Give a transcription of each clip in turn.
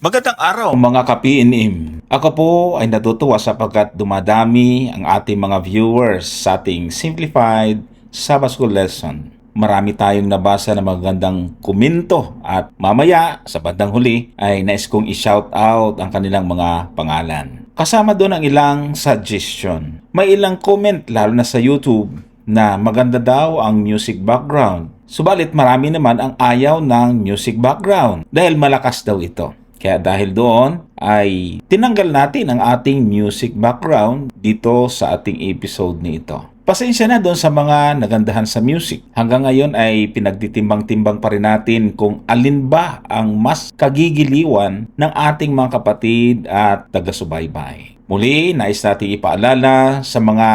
Magandang araw mga ka-PNM. Ako po ay natutuwa sapagkat dumadami ang ating mga viewers sa ating Simplified Sabbath School Lesson. Marami tayong nabasa na magandang komento at mamaya sa bandang huli ay nais kong i-shout out ang kanilang mga pangalan. Kasama doon ang ilang suggestion. May ilang comment lalo na sa YouTube na maganda daw ang music background. Subalit marami naman ang ayaw ng music background dahil malakas daw ito. Kaya dahil doon ay tinanggal natin ang ating music background dito sa ating episode nito. Pasensya na doon sa mga nagandahan sa music. Hanggang ngayon ay pinagtitimbang-timbang pa rin natin kung alin ba ang mas kagigiliwan ng ating mga kapatid at taga-subaybay. Muli, nais natin ipaalala sa mga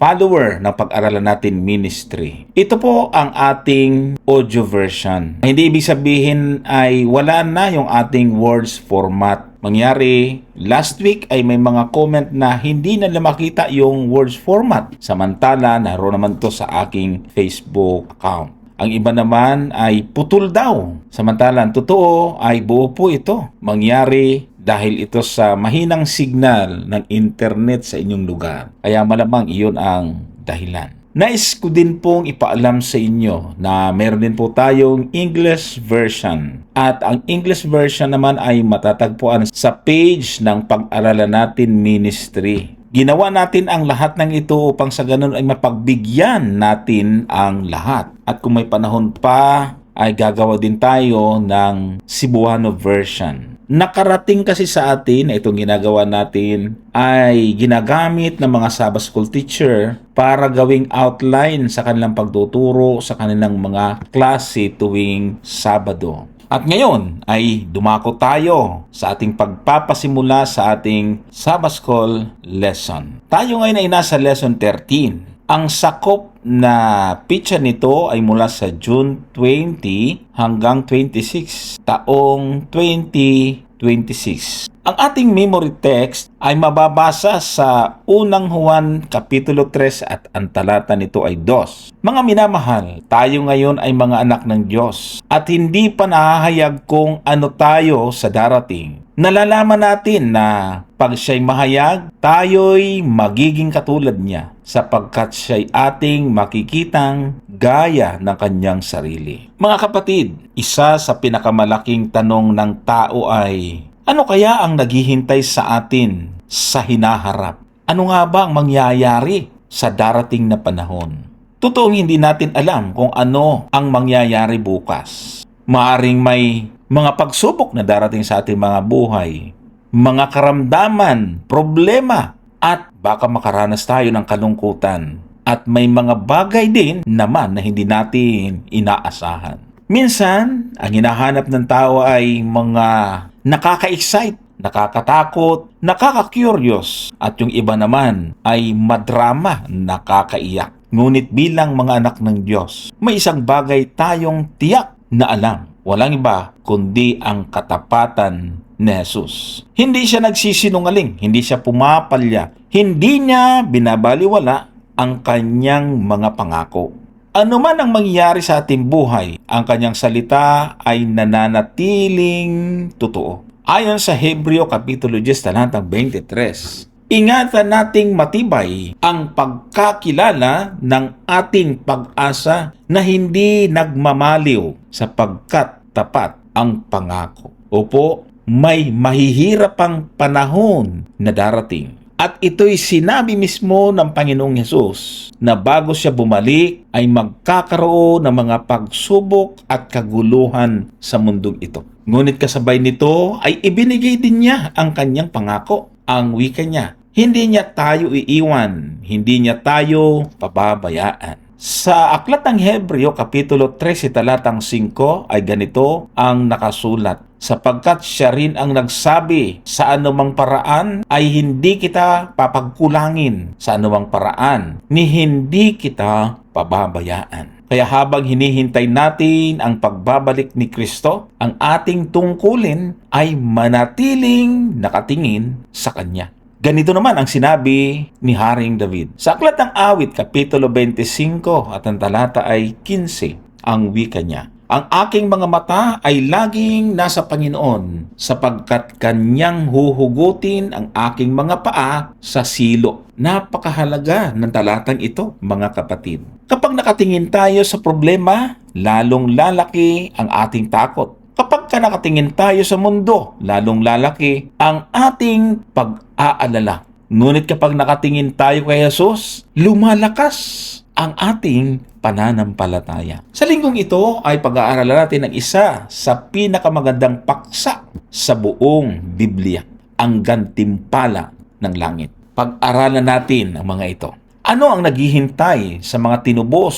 follower ng pag-aralan natin ministry. Ito po ang ating audio version. Hindi ibig sabihin ay wala na yung ating words format. Mangyari, last week ay may mga comment na hindi na makita yung words format. Samantala, naroon naman to sa aking Facebook account. Ang iba naman ay putol daw. Samantala, ang totoo ay buo po ito. Mangyari dahil ito sa mahinang signal ng internet sa inyong lugar. Kaya malamang iyon ang dahilan. Nais ko din pong ipaalam sa inyo na meron din po tayong English version. At ang English version naman ay matatagpuan sa page ng Pag-aralan Natin Ministry. Ginawa natin ang lahat ng ito upang sa ganun ay mapagbigyan natin ang lahat. At kung may panahon pa, ay gagawa din tayo ng Cebuano version. Nakarating kasi sa atin na itong ginagawa natin ay ginagamit ng mga Sabbath School teacher para gawing outline sa kanilang pagtuturo sa kanilang mga klase tuwing Sabado. At ngayon ay dumako tayo sa ating pagpapasimula sa ating Sabbath School lesson. Tayo ngayon ay nasa lesson 13. Ang sakop na pitsa nito ay mula sa June 20 hanggang 26, taong 2026. Ang ating memory text ay mababasa sa unang Juan Kapitulo 3 at ang talata nito ay 2. Mga minamahal, tayo ngayon ay mga anak ng Diyos at hindi pa nahahayag kung ano tayo sa darating. Nalalaman natin na pag siya'y mahayag, tayo'y magiging katulad niya sapagkat siya'y ating makikitang gaya ng kanyang sarili. Mga kapatid, isa sa pinakamalaking tanong ng tao ay, ano kaya ang naghihintay sa atin sa hinaharap? Ano nga ba ang mangyayari sa darating na panahon? Totoong hindi natin alam kung ano ang mangyayari bukas. Maaring may mga pagsubok na darating sa ating mga buhay, mga karamdaman, problema, at baka makaranas tayo ng kalungkutan. At may mga bagay din naman na hindi natin inaasahan. Minsan, ang hinahanap ng tao ay mga nakaka-excite, nakakatakot, nakaka-curious, at yung iba naman ay madrama, nakakaiyak. Ngunit bilang mga anak ng Diyos, may isang bagay tayong tiyak na alam. Walang iba kundi ang katapatan ni Jesus. Hindi siya nagsisinungaling, hindi siya pumapalya, hindi niya binabaliwala ang kanyang mga pangako. Ano man ang mangyayari sa ating buhay, ang kanyang salita ay nananatiling totoo. Ayon sa Hebreo Kapitulo 10, talatang 23, ingatan nating matibay ang pagkakilala ng ating pag-asa na hindi nagmamaliw sapagkat tapat ang pangako. Opo, may mahihirapang panahon na darating. At ito'y sinabi mismo ng Panginoong Hesus na bago siya bumalik ay magkakaroon ng mga pagsubok at kaguluhan sa mundong ito. Ngunit kasabay nito ay ibinigay din niya ang kanyang pangako, ang wika niya. Hindi niya tayo iiwan, hindi niya tayo pababayaan. Sa Aklat ng Hebreo Kapitulo 13 talatang 5 ay ganito ang nakasulat, sapagkat siya rin ang nagsabi, sa anumang paraan ay hindi kita papagkulangin, sa anumang paraan ni hindi kita pababayaan. Kaya habang hinihintay natin ang pagbabalik ni Kristo, ang ating tungkulin ay manatiling nakatingin sa Kanya. Ganito naman ang sinabi ni Haring David. Sa Aklat ng Awit, Kapitulo 25 at ang talata ay 15, ang wika niya. Ang aking mga mata ay laging nasa Panginoon sapagkat Kanyang huhugutin ang aking mga paa sa silo. Napakahalaga ng talatang ito, mga kapatid. Kapag nakatingin tayo sa problema, lalong lalaki ang ating takot. Kapag nakatingin tayo sa mundo, lalong lalaki ang ating pag-aalala. Ngunit kapag nakatingin tayo kay Jesus, lumalakas ang ating pananampalataya. Sa linggong ito ay pag-aaralan natin ang isa sa pinakamagandang paksa sa buong Biblia, ang gantimpala ng langit. Pag-aralan natin ang mga ito. Ano ang naghihintay sa mga tinubos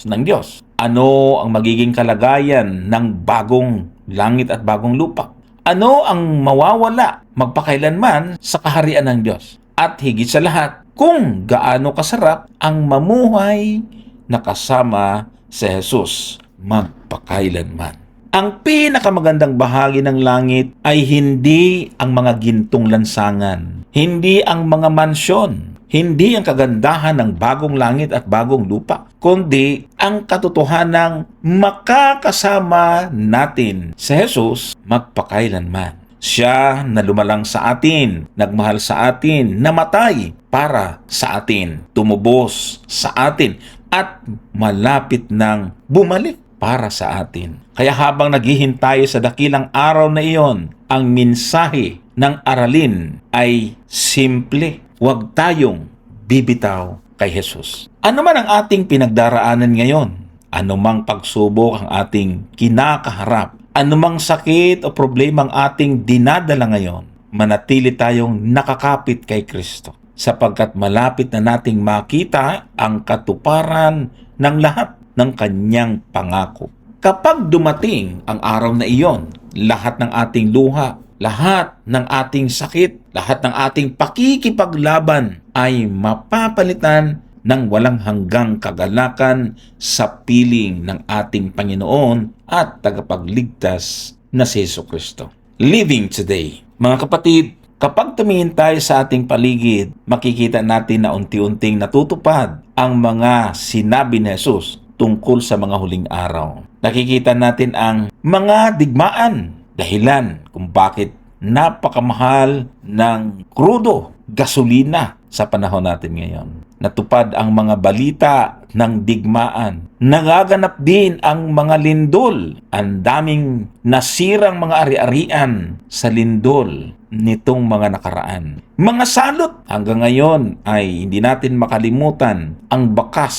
ng Diyos? Ano ang magiging kalagayan ng bagong langit at bagong lupa? Ano ang mawawala magpakailanman sa kaharian ng Diyos? At higit sa lahat, kung gaano kasarap ang mamuhay na kasama si Jesus magpakailanman. Ang pinakamagandang bahagi ng langit ay hindi ang mga gintong lansangan, hindi ang mga mansyon, hindi ang kagandahan ng bagong langit at bagong lupa, kundi ang katotohanang makakasama natin si Jesus magpakailanman. Siya na lumalang sa atin, nagmahal sa atin, namatay para sa atin, tumubos sa atin, at malapit nang bumalik para sa atin. Kaya habang naghihintay sa dakilang araw na iyon, ang mensahe ng aralin ay simple. Huwag tayong bibitaw kay Jesus. Ano man ang ating pinagdaraanan ngayon, anumang pagsubok ang ating kinakaharap, anumang sakit o problema ang ating dinadala ngayon, manatili tayong nakakapit kay Kristo sapagkat malapit na nating makita ang katuparan ng lahat ng Kanyang pangako. Kapag dumating ang araw na iyon, lahat ng ating luha, lahat ng ating sakit, lahat ng ating pakikipaglaban ay mapapalitan ng walang hanggang kagalakan sa piling ng ating Panginoon at tagapagligtas na si Jesucristo. Living today. Mga kapatid, kapag tumingin tayo sa ating paligid, makikita natin na unti-unting natutupad ang mga sinabi ni Jesus tungkol sa mga huling araw. Nakikita natin ang mga digmaan, dahilan kung bakit napakamahal ng krudo, gasolina sa panahon natin ngayon. Natupad ang mga balita ng digmaan. Nagaganap din ang mga lindol. Ang daming nasirang mga ari-arian sa lindol nitong mga nakaraan. Mga salot hanggang ngayon ay hindi natin makalimutan ang bakas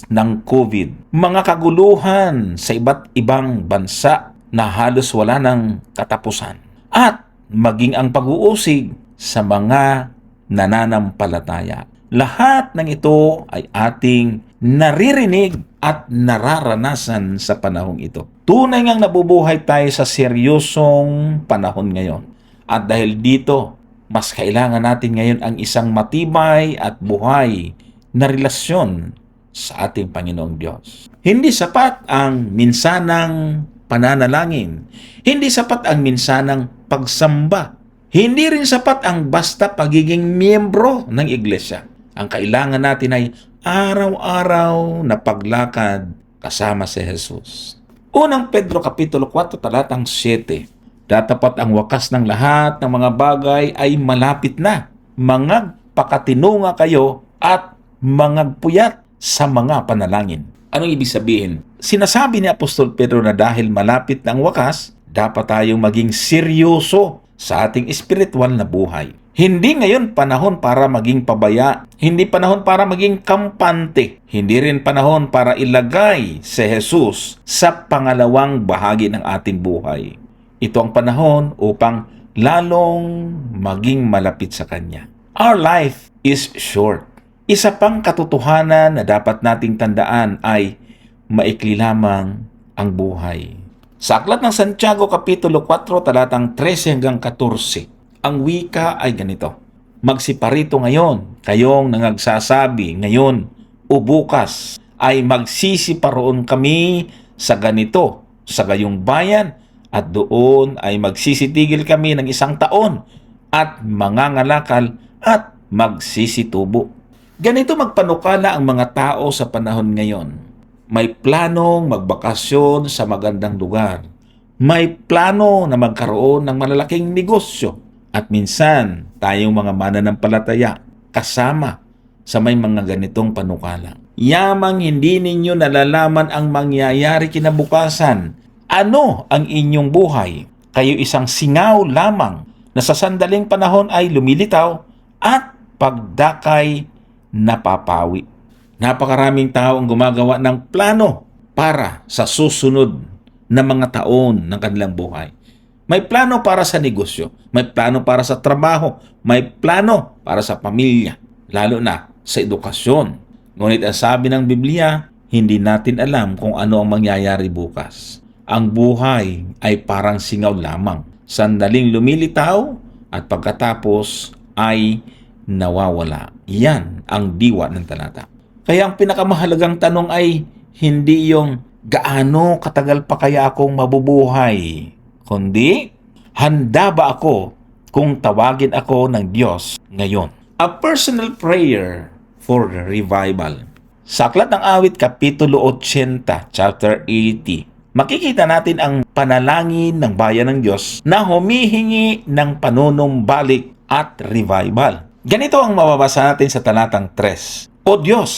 ng COVID. Mga kaguluhan sa iba't ibang bansa na halos wala ng katapusan. At maging ang pag-uusig sa mga nananampalataya. Lahat ng ito ay ating naririnig at nararanasan sa panahong ito. Tunay ngang nabubuhay tayo sa seryosong panahon ngayon. At dahil dito, mas kailangan natin ngayon ang isang matibay at buhay na relasyon sa ating Panginoong Diyos. Hindi sapat ang minsanang pananalangin. Hindi sapat ang minsanang pagsamba. Hindi rin sapat ang basta pagiging miyembro ng iglesia. Ang kailangan natin ay araw-araw na paglakad kasama si Jesus. Unang Pedro Kapitulo 4, talatang 7. Datapat ang wakas ng lahat ng mga bagay ay malapit na. Mangagpakatinunga kayo at mangagpuyat sa mga panalangin. Anong ibig sabihin? Sinasabi ni Apostol Pedro na dahil malapit na ang wakas, dapat tayong maging seryoso sa ating espiritual na buhay. Hindi ngayon panahon para maging pabaya. Hindi panahon para maging kampante. Hindi rin panahon para ilagay si Jesus sa pangalawang bahagi ng ating buhay. Ito ang panahon upang lalong maging malapit sa Kanya. Our life is short. Isa pang katotohanan na dapat nating tandaan ay maikli lamang ang buhay. Sa Aklat ng Santiago Kapitulo 4, talatang 13 hanggang 14, ang wika ay ganito: magsiparito ngayon, kayong nangagsasabi ngayon o bukas ay magsisiparoon kami sa ganito, sa gayong bayan, at doon ay magsisitigil kami ng 1 taon at mangangalakal at magsisitubo. Ganito magpanukala ang mga tao sa panahon ngayon. May planong magbakasyon sa magandang lugar. May plano na magkaroon ng malalaking negosyo. At minsan, tayong mga mananampalataya kasama sa may mga ganitong panukala. Yamang hindi ninyo nalalaman ang mangyayari kinabukasan. Ano ang inyong buhay? Kayo isang singaw lamang na sa sandaling panahon ay lumilitaw at pagdakay napapawi. Napakaraming tao ang gumagawa ng plano para sa susunod na mga taon ng kanilang buhay. May plano para sa negosyo, may plano para sa trabaho, may plano para sa pamilya, lalo na sa edukasyon. Ngunit ang sabi ng Biblia, hindi natin alam kung ano ang mangyayari bukas. Ang buhay ay parang singaw lamang. Sandaling lumilitaw at pagkatapos ay nawawala. Yan ang diwa ng talata. Kaya ang pinakamahalagang tanong ay hindi yung gaano katagal pa kaya akong mabubuhay, kundi handa ba ako kung tawagin ako ng Diyos ngayon? A personal prayer for revival. Sa Aklat ng Awit, Kapitulo 80, Chapter 80, makikita natin ang panalangin ng bayan ng Diyos na humihingi ng panunumbalik at revival. Ganito ang mababasa natin sa talatang 3. O Diyos,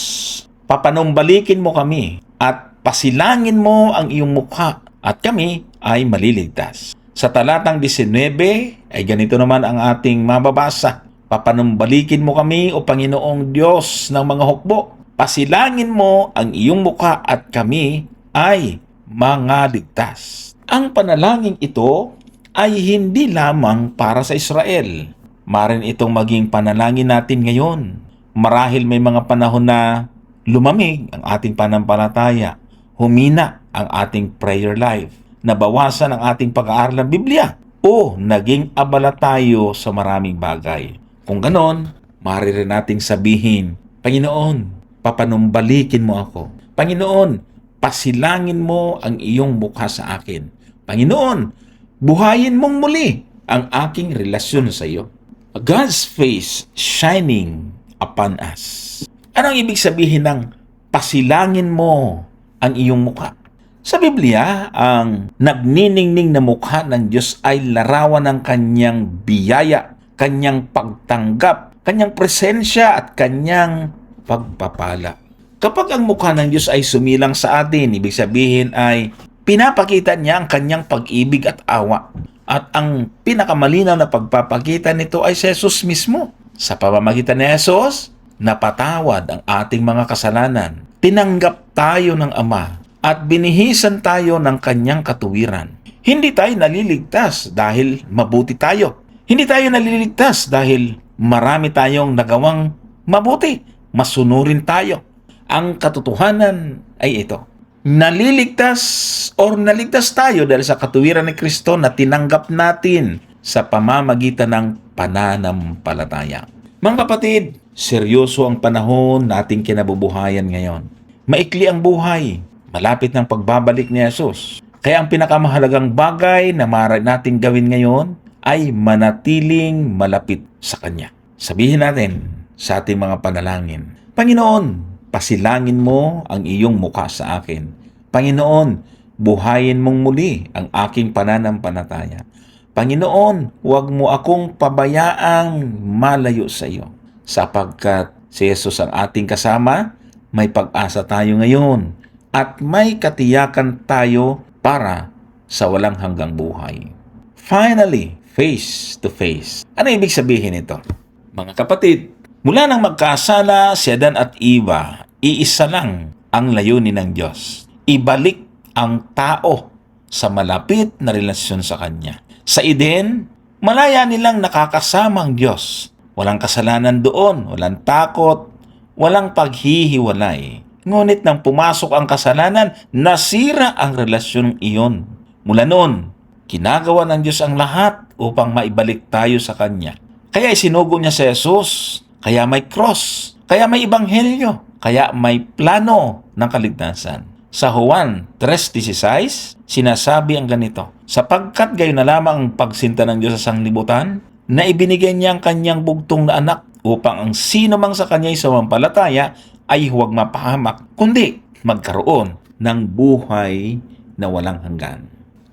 papanumbalikin mo kami at pasilangin mo ang iyong mukha at kami ay maliligtas. Sa talatang 19 ay ganito naman ang ating mababasa. Papanumbalikin mo kami o Panginoong Diyos ng mga hukbo. Pasilangin mo ang iyong mukha at kami ay mangaligtas. Ang panalangin ito ay hindi lamang para sa Israel. Marin itong maging panalangin natin ngayon. Marahil may mga panahon na lumamig ang ating pananampalataya, humina ang ating prayer life, nabawasan ang ating pag-aaral ng Biblia, o naging abala tayo sa maraming bagay. Kung ganon, maaari rin nating sabihin, Panginoon, papanumbalikin mo ako. Panginoon, pasilangin mo ang iyong mukha sa akin. Panginoon, buhayin mong muli ang aking relasyon sa iyo. God's face shining upon us. Anong ibig sabihin ng pasilangin mo ang iyong mukha? Sa Biblia, ang nagniningning na mukha ng Diyos ay larawan ng kanyang biyaya, kanyang pagtanggap, kanyang presensya at kanyang pagpapala. Kapag ang mukha ng Diyos ay sumilang sa atin, ibig sabihin ay pinapakita niya ang kanyang pag-ibig at awa. At ang pinakamalinaw na pagpapakita nito ay si Jesus mismo. Sa pamamagitan ni Jesus, napatawad ang ating mga kasalanan. Tinanggap tayo ng Ama at binihisan tayo ng kanyang katuwiran. Hindi tayo naliligtas dahil mabuti tayo. Hindi tayo naliligtas dahil marami tayong nagawang mabuti. Masunurin tayo. Ang katotohanan ay ito. Naligtas tayo dahil sa katuwiran ni Kristo na tinanggap natin sa pamamagitan ng pananampalataya. Mga kapatid, seryoso ang panahon nating kinabubuhayan ngayon. Maikli ang buhay, malapit ng pagbabalik ni Jesus. Kaya ang pinakamahalagang bagay na maaari nating gawin ngayon ay manatiling malapit sa Kanya. Sabihin natin sa ating mga panalangin, Panginoon, pasilangin mo ang iyong mukha sa akin. Panginoon, buhayin mong muli ang aking pananampalataya. Panginoon, huwag mo akong pabayaang malayo sa iyo. Sapagkat si Jesus ang ating kasama, may pag-asa tayo ngayon at may katiyakan tayo para sa walang hanggang buhay. Finally, face to face. Ano ibig sabihin ito? Mga kapatid, mula nang magkasala si Adan at Eva, iisa lang ang layunin ng Diyos. Ibalik ang tao sa malapit na relasyon sa Kanya. Sa Eden, malaya nilang nakakasama ang Diyos. Walang kasalanan doon, walang takot, walang paghihiwalay. Ngunit nang pumasok ang kasalanan, nasira ang relasyon iyon. Mula noon, ginagawa ng Diyos ang lahat upang maibalik tayo sa Kanya. Kaya isinugo niya si Jesus. Kaya may cross, kaya may ebanghelyo, kaya may plano ng kaligtasan. Sa Juan 3:16, sinasabi ang ganito, sapagkat gayon na lamang ang pagsinta ng Diyos sa sanglibutan, na ibinigay niya ang kanyang bugtong na anak upang ang sino mang sa kanya'y sumampalataya ay huwag mapahamak, kundi magkaroon ng buhay na walang hanggan.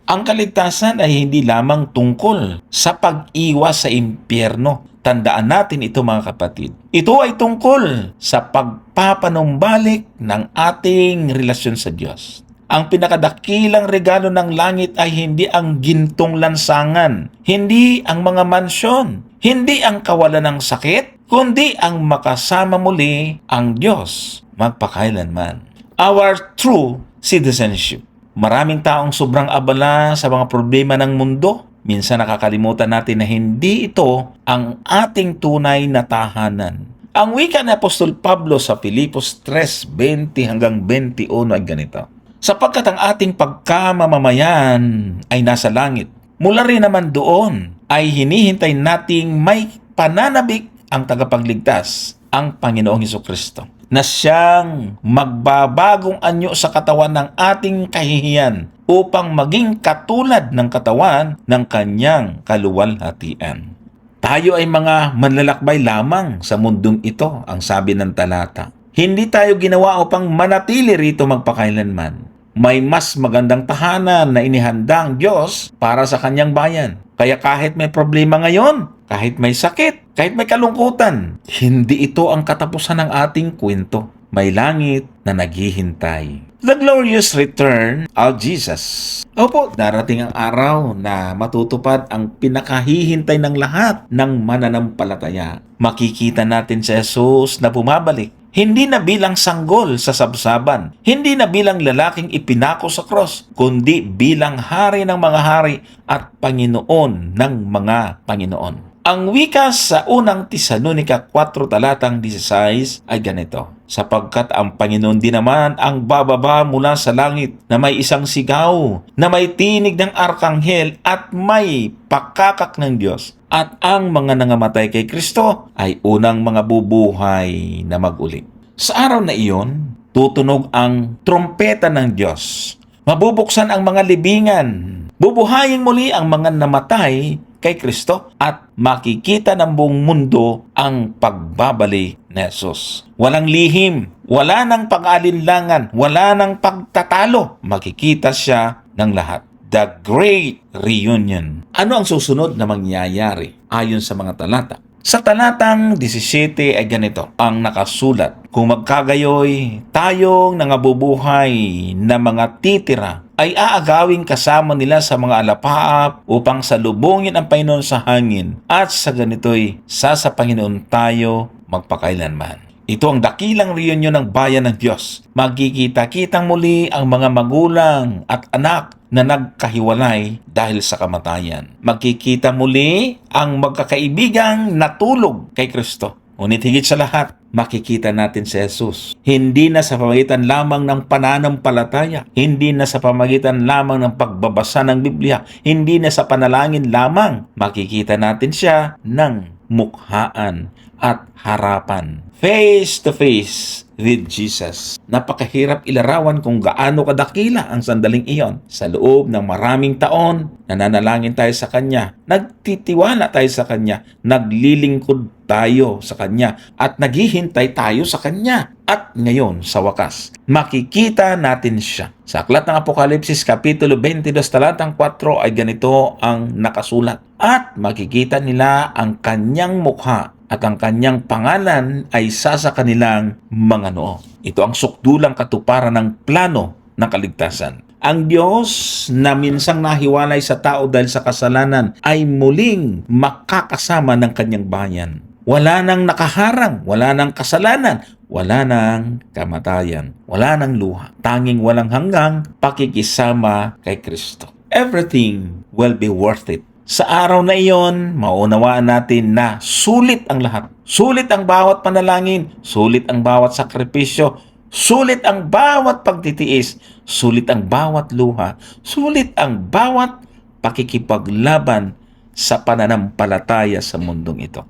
Ang kaligtasan ay hindi lamang tungkol sa pag-iwas sa impyerno. Tandaan natin ito mga kapatid. Ito ay tungkol sa pagpapanumbalik ng ating relasyon sa Diyos. Ang pinakadakilang regalo ng langit ay hindi ang gintong lansangan, hindi ang mga mansyon, hindi ang kawalan ng sakit, kundi ang makasama muli ang Diyos magpakailanman. Our true citizenship. Maraming taong sobrang abala sa mga problema ng mundo. Minsan nakakalimutan natin na hindi ito ang ating tunay na tahanan. Ang wika ni Apostol Pablo sa Filipos 3:20 hanggang 21 ay ganito. Sapagkat ang ating pagkamamamayan ay nasa langit. Mula rin naman doon ay hinihintay nating may pananabik ang tagapagligtas, ang Panginoong Hesukristo, na siyang magbabagong anyo sa katawan ng ating kahihiyan upang maging katulad ng katawan ng kanyang kaluwalhatian. Tayo ay mga manlalakbay lamang sa mundong ito, ang sabi ng talata. Hindi tayo ginawa upang manatili rito magpakailanman. May mas magandang tahanan na inihanda ang Diyos para sa kanyang bayan. Kaya kahit may problema ngayon, kahit may sakit, kahit may kalungkutan, hindi ito ang katapusan ng ating kwento. May langit na naghihintay. The glorious return of Jesus. Opo, darating ang araw na matutupad ang pinakahihintay ng lahat ng mananampalataya. Makikita natin si Jesus na bumabalik. Hindi na bilang sanggol sa sabsaban, hindi na bilang lalaking ipinako sa cross, kundi bilang hari ng mga hari at Panginoon ng mga Panginoon. Ang wika sa unang Tesalonica 4 talatang 16 ay ganito. Sapagkat ang Panginoon din naman ang bababa mula sa langit na may isang sigaw, na may tinig ng arkanghel at may pakakak ng Diyos. At ang mga nangamatay kay Kristo ay unang mga bubuhay na maguli. Sa araw na iyon, tutunog ang trompeta ng Diyos. Mabubuksan ang mga libingan. Bubuhayin muli ang mga namatay kay Kristo at makikita ng buong mundo ang pagbabalik ni Jesus. Walang lihim, wala nang pag-alinlangan, wala nang pagtatalo. Makikita siya ng lahat. The Great Reunion. Ano ang susunod na mangyayari ayon sa mga talata? Sa talatang 17 ay ganito ang nakasulat. Kung magkagayoy, tayong nangabubuhay na mga titira ay aagawing kasama nila sa mga alapaap upang salubungin ang Panginoon sa hangin at sa ganito'y sa Panginoon tayo magpakailanman. Ito ang dakilang reunion ng bayan ng Diyos. Magkikita-kitang muli ang mga magulang at anak na nagkahiwalay dahil sa kamatayan. Magkikita muli ang magkakaibigang natulog kay Kristo. Ngunit higit sa lahat, makikita natin si Jesus. Hindi na sa pamagitan lamang ng pananampalataya, hindi na sa pamagitan lamang ng pagbabasa ng Biblia, hindi na sa panalangin lamang. Makikita natin siya ng mukhaan at harapan. Face to face with Jesus. Napakahirap ilarawan kung gaano kadakila ang sandaling iyon. Sa loob ng maraming taon, nananalangin tayo sa Kanya, nagtitiwala tayo sa Kanya, naglilingkod tayo sa Kanya, at naghihintay tayo sa Kanya. At ngayon, sa wakas, makikita natin siya. Sa Aklat ng Apokalipsis, Kapitulo 22, talatang 4 ay ganito ang nakasulat. At makikita nila ang Kanyang mukha at ang Kanyang pangalan ay sa kanilang mga noo. Ito ang sukdulang katuparan ng plano ng kaligtasan. Ang Diyos na minsang nahiwalay sa tao dahil sa kasalanan ay muling makakasama ng Kanyang bayan. Wala nang nakaharang, wala nang kasalanan, wala nang kamatayan, wala nang luha. Tanging walang hanggang pakikisama kay Kristo. Everything will be worth it. Sa araw na iyon, maunawaan natin na sulit ang lahat. Sulit ang bawat panalangin, sulit ang bawat sakripisyo, sulit ang bawat pagtitiis, sulit ang bawat luha, sulit ang bawat pakikipaglaban sa pananampalataya sa mundong ito.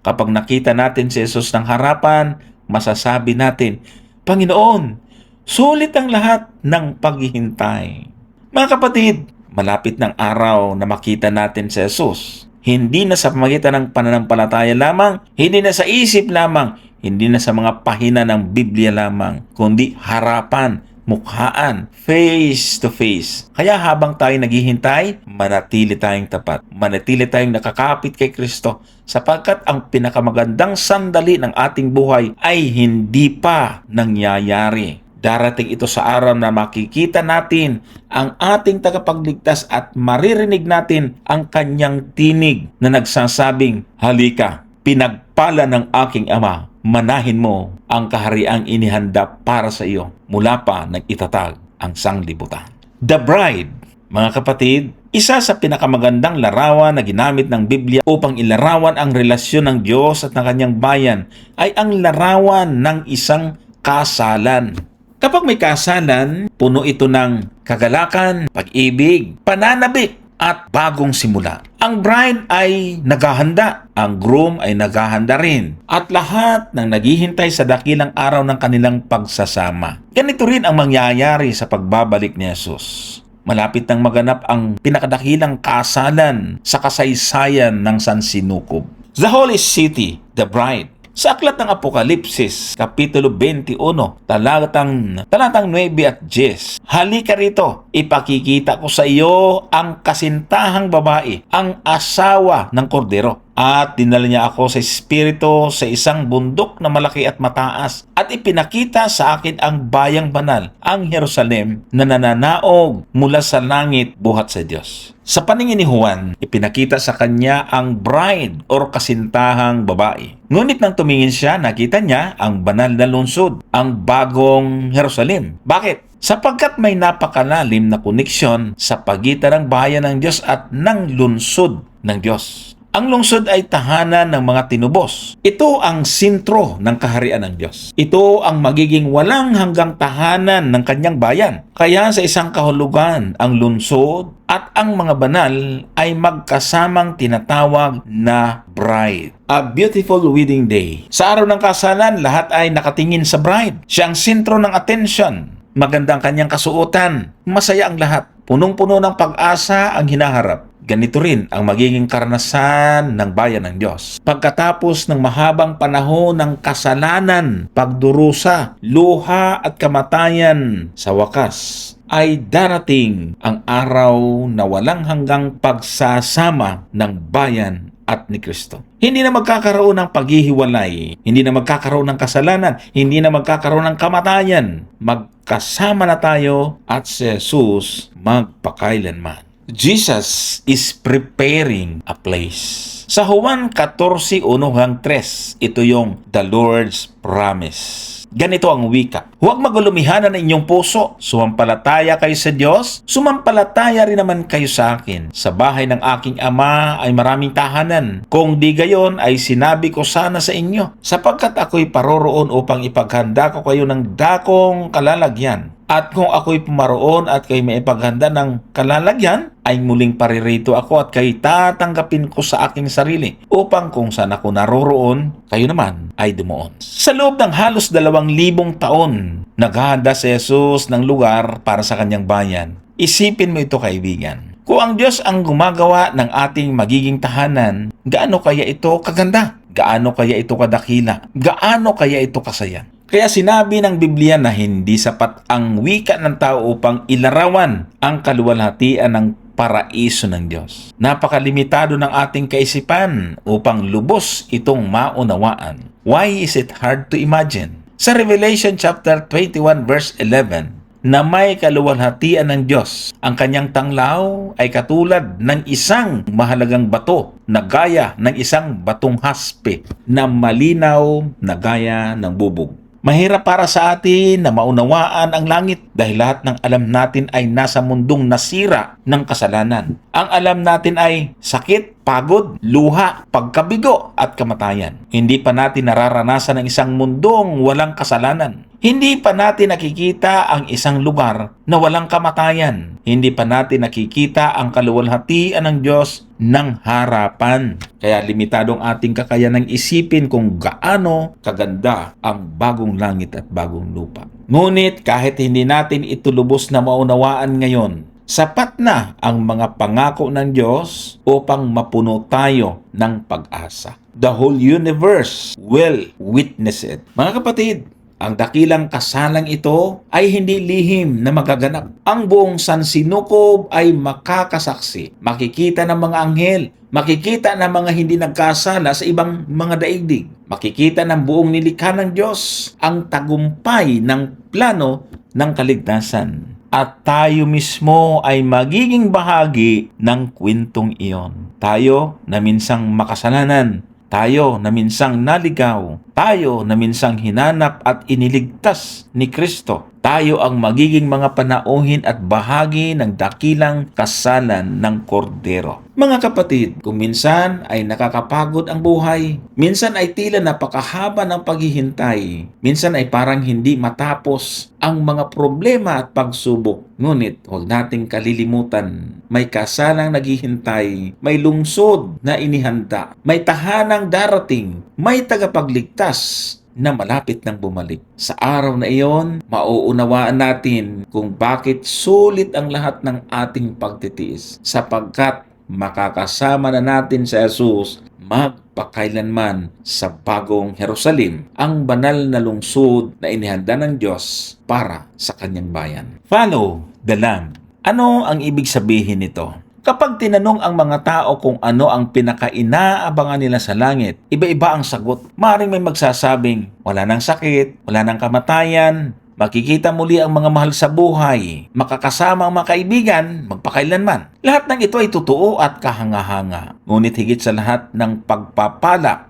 Kapag nakita natin si Jesus ng harapan, masasabi natin, Panginoon, sulit ang lahat ng paghihintay. Mga kapatid, malapit ng araw na makita natin si Jesus. Hindi na sa pamagitan ng pananampalataya lamang, hindi na sa isip lamang, Hindi na sa mga pahina ng Biblia lamang, kundi harapan, mukhaan, face to face. Kaya habang tayo naghihintay, manatili tayong tapat. Manatili tayong nakakapit kay Kristo sapagkat ang pinakamagandang sandali ng ating buhay ay hindi pa nangyayari. Darating ito sa araw na makikita natin ang ating tagapagligtas at maririnig natin ang kanyang tinig na nagsasabing, "Halika, pinagpala ng aking Ama, manahin mo ang kahariang inihanda para sa iyo mula pa nag-itatag ang sanglibutan." The bride, mga kapatid, isa sa pinakamagandang larawan na ginamit ng Biblia upang ilarawan ang relasyon ng Diyos at ng kanyang bayan ay ang larawan ng isang kasalan. Kapag may kasalan, puno ito ng kagalakan, pag-ibig, pananabik, at bagong simula. Ang bride ay naghahanda, ang groom ay naghahanda rin, at lahat ng naghihintay sa dakilang araw ng kanilang pagsasama. Ganito rin ang mangyayari sa pagbabalik ni Jesus. Malapit nang maganap ang pinakadakilang kasalan sa kasaysayan ng sansinukob. The Holy City, the bride. Sa aklat ng Apokalipsis, Kapitulo 21, talatang 9 at 10, "Halika rito, ipakikita ko sa iyo ang kasintahang babae, ang asawa ng kordero." At dinala niya ako sa espiritu sa isang bundok na malaki at mataas, at ipinakita sa akin ang bayang banal, ang Jerusalem, na nananaog mula sa langit buhat sa Diyos. Sa paningin ni Juan, ipinakita sa kanya ang bride or kasintahang babae. Ngunit nang tumingin siya, nakita niya ang banal na lungsod, ang bagong Jerusalem. Bakit? Sapagkat may napakalalim na koneksyon sa pagitan ng bayan ng Diyos at ng lungsod ng Diyos. Ang lungsod ay tahanan ng mga tinubos. Ito ang sentro ng kaharian ng Diyos. Ito ang magiging walang hanggang tahanan ng kanyang bayan. Kaya sa isang kahulugan, ang lungsod at ang mga banal ay magkasamang tinatawag na bride. A beautiful wedding day. Sa araw ng kasalan, lahat ay nakatingin sa bride. Siya ang sentro ng attention. Magandang kanyang kasuotan. Masaya ang lahat. Punong-puno ng pag-asa ang hinaharap. Ganito rin ang magiging karanasan ng bayan ng Diyos. Pagkatapos ng mahabang panahon ng kasalanan, pagdurusa, luha at kamatayan, sa wakas ay darating ang araw na walang hanggang pagsasama ng bayan at ni Kristo. Hindi na magkakaroon ng paghihiwalay, hindi na magkakaroon ng kasalanan, hindi na magkakaroon ng kamatayan. Magkasama na tayo at si Jesus magpakailanman. Jesus is preparing a place. Sa Juan 14:1-3, ito yung the Lord's promise. Ganito ang wika: "Huwag magulumihanan ang inyong puso. Sumampalataya kayo sa Diyos, sumampalataya rin naman kayo sa akin. Sa bahay ng aking Ama ay maraming tahanan. Kung di gayon ay sinabi ko sana sa inyo, sapagkat ako'y paroroon upang ipaghanda ko kayo ng dakong kalalagyan. At kung ako'y pumaroon at kayo may ipaghanda ng kalalagyan, ay muling paririto ako at kayo tatanggapin ko sa aking sarili, upang kung saan ako naroroon, kayo naman ay dumuon." Sa loob ng halos 2,000 taon, naghahanda si Jesus ng lugar para sa kanyang bayan. Isipin mo ito, kaibigan. Kung ang Diyos ang gumagawa ng ating magiging tahanan, gaano kaya ito kaganda? Gaano kaya ito kadakila? Gaano kaya ito kasaya? Kaya sinabi ng Biblia na hindi sapat ang wika ng tao upang ilarawan ang kaluwalhatian ng paraiso ng Diyos. Napakalimitado ng ating kaisipan upang lubos itong maunawaan. Why is it hard to imagine? Sa Revelation chapter 21 verse 11, na may kaluwalhatian ng Diyos, ang kanyang tanglaw ay katulad ng isang mahalagang bato na gaya ng isang batong haspe na malinaw na gaya ng bubog. Mahirap para sa atin na maunawaan ang langit dahil lahat ng alam natin ay nasa mundong nasira ng kasalanan. Ang alam natin ay sakit, pagod, luha, pagkabigo at kamatayan. Hindi pa natin nararanasan ang isang mundong walang kasalanan. Hindi pa natin nakikita ang isang lugar na walang kamatayan. Hindi pa natin nakikita ang kaluwalhatian ng Diyos ng harapan. Kaya limitadong ating kakayanang isipin kung gaano kaganda ang bagong langit at bagong lupa. Ngunit kahit hindi natin ito lubos na maunawaan ngayon, Sapat na ang mga pangako ng Diyos upang mapuno tayo ng pag-asa. The whole universe will witness it. Mga kapatid, ang dakilang kasalang ito ay hindi lihim na magaganap. Ang buong sansinukob ay makakasaksi. Makikita ng mga anghel, makikita ng mga hindi nagkasala sa ibang mga daigdig. Makikita ng buong nilikha ng Diyos ang tagumpay ng plano ng kaligtasan. At tayo mismo ay magiging bahagi ng kwentong iyon. Tayo na minsang makasalanan, tayo na minsang naligaw, tayo na minsang hinanap at iniligtas ni Kristo. Tayo ang magiging mga panauhin at bahagi ng dakilang kasalan ng Kordero. Mga kapatid, kung minsan ay nakakapagod ang buhay, minsan ay tila napakahaba ng paghihintay, minsan ay parang hindi matapos ang mga problema at pagsubok. Ngunit huwag nating kalilimutan, may kasalang naghihintay, may lungsod na inihanda, may tahanang darating, may tagapagligtas na malapit nang bumalik. Sa araw na iyon, mauunawaan natin kung bakit sulit ang lahat ng ating pagtitiis, sapagkat makakasama na natin sa Jesus magpakailanman sa bagong Jerusalem, ang banal na lungsod na inihanda ng Diyos para sa kanyang bayan. Follow the Lamb. Ano ang ibig sabihin nito? Kapag tinanong ang mga tao kung ano ang pinaka-inaabangan nila sa langit, iba-iba ang sagot. Maaaring may magsasabing, wala nang sakit, wala nang kamatayan, makikita muli ang mga mahal sa buhay, makakasama ang mga kaibigan, magpakailanman. Lahat ng ito ay totoo at kahanga-hanga. Ngunit higit sa lahat ng pagpapala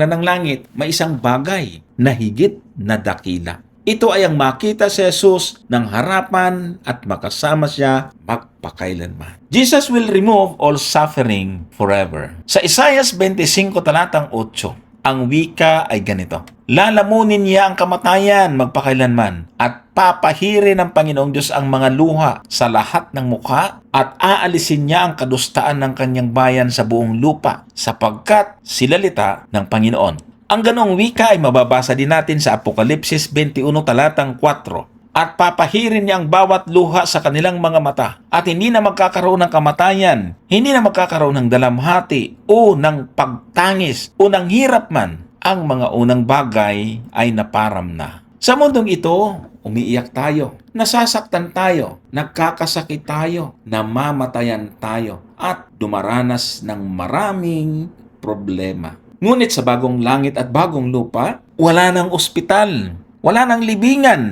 ng langit, may isang bagay na higit na dakila. Ito ay ang makita si Jesus ng harapan at makasama siya magpakailanman. Jesus will remove all suffering forever. Sa Isaiah 25 talatang 8, ang wika ay ganito: lalamunin niya ang kamatayan magpakailanman at papahirin ng Panginoong Diyos ang mga luha sa lahat ng mukha at aalisin niya ang kadustaan ng kanyang bayan sa buong lupa sapagkat silalita ng Panginoon. Ang ganong wika ay mababasa din natin sa Apokalipsis 21 talatang 4. At papahirin niya ang bawat luha sa kanilang mga mata at hindi na magkakaroon ng kamatayan, hindi na magkakaroon ng dalamhati o ng pagtangis o ng hirap man. Ang mga unang bagay ay naparam na. Sa mundong ito, umiiyak tayo, nasasaktan tayo, nagkakasakit tayo, namamatayan tayo at dumaranas ng maraming problema. Ngunit sa bagong langit at bagong lupa, wala nang ospital, wala nang libingan,